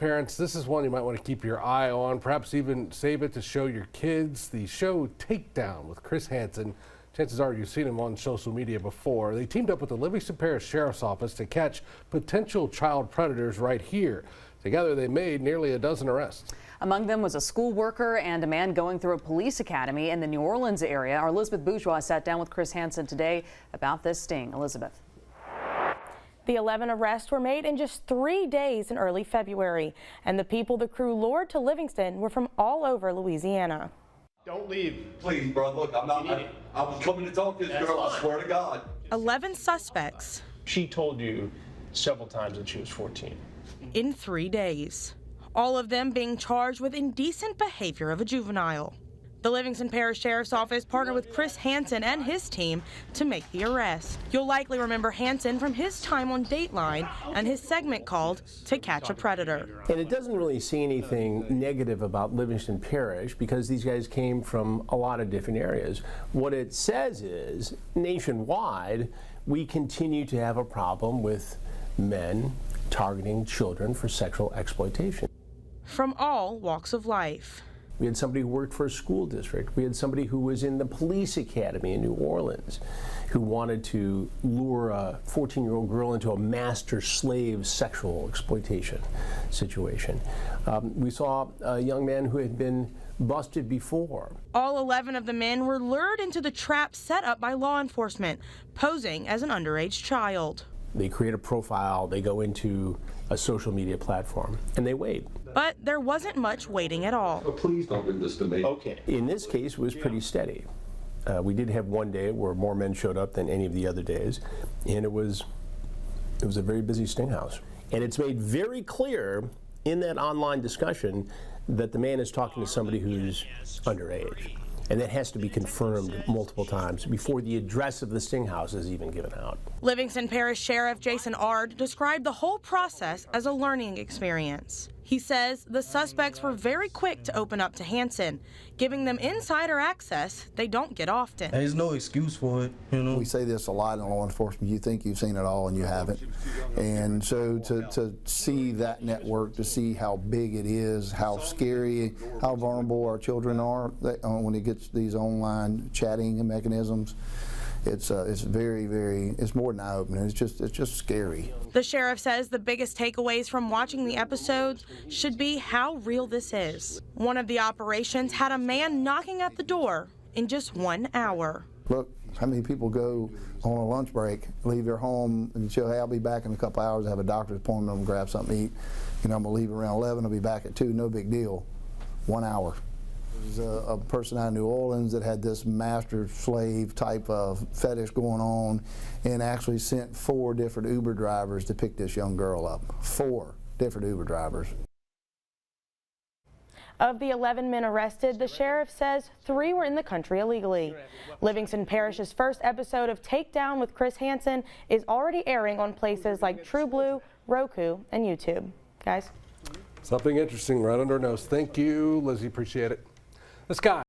Parents, this is one you might want to keep your eye on, perhaps even save it to show your kids. The show Takedown with Chris Hansen. Chances are you've seen him on social media before. They teamed up with the Livingston Parish Sheriff's Office to catch potential child predators right here. Together they made nearly a dozen arrests. Among them was a school worker and a man going through a police academy in the New Orleans area. Our Elizabeth Bourgeois sat down with Chris Hansen today about this sting. Elizabeth. The 11 arrests were made in just 3 days in early February, and the people the crew lured to Livingston were from all over Louisiana. Don't leave. Please, bro, look, I was coming to talk to this girl, I swear to God. 11 suspects. She told you several times that she was 14. In 3 days. All of them being charged with indecent behavior of a juvenile. The Livingston Parish Sheriff's Office partnered with Chris Hansen and his team to make the arrest. You'll likely remember Hansen from his time on Dateline and his segment called To Catch a Predator. And it doesn't really see anything negative about Livingston Parish because these guys came from a lot of different areas. What it says is, nationwide, we continue to have a problem with men targeting children for sexual exploitation. From all walks of life. We had somebody who worked for a school district. We had somebody who was in the police academy in New Orleans who wanted to lure a 14-year-old girl into a master-slave sexual exploitation situation. We saw a young man who had been busted before. All 11 of the men were lured into the trap set up by law enforcement, posing as an underage child. They create a profile, they go into a social media platform, and they wait. But there wasn't much waiting at all. Oh, please don't do this to me. Okay. In this case, it was pretty steady. We did have one day where more men showed up than any of the other days, and it was a very busy sting house. And it's made very clear in that online discussion that the man is talking to somebody who's underage. And that has to be confirmed multiple times before the address of the sting house is even given out. Livingston Parish Sheriff Jason Ard described the whole process as a learning experience. He says the suspects were very quick to open up to Hansen, giving them insider access they don't get often. There's no excuse for it, you know. We say this a lot in law enforcement. You think you've seen it all and you haven't. And so to see that network, to see how big it is, how scary, how vulnerable our children are when it gets these online chatting mechanisms, it's very, it's more than eye-opening. It's just scary. The sheriff says the biggest takeaways from watching the episodes should be how real this is. One of the operations had a man knocking at the door in just 1 hour. Look how many people go on a lunch break, leave their home, and say, hey, I'll be back in a couple hours, have a doctor's appointment, and grab something to eat. You know, I'm going to leave around 11, I'll be back at 2, no big deal. 1 hour. There's a person out of New Orleans that had this master-slave type of fetish going on and actually sent 4 different Uber drivers to pick this young girl up. 4 different Uber drivers. Of the 11 men arrested, the sheriff says 3 were in the country illegally. Livingston Parish's first episode of Takedown with Chris Hansen is already airing on places like TrueBlue, Roku, and YouTube. Guys? Something interesting right under our nose. Thank you, Lizzie. Appreciate it. This guy.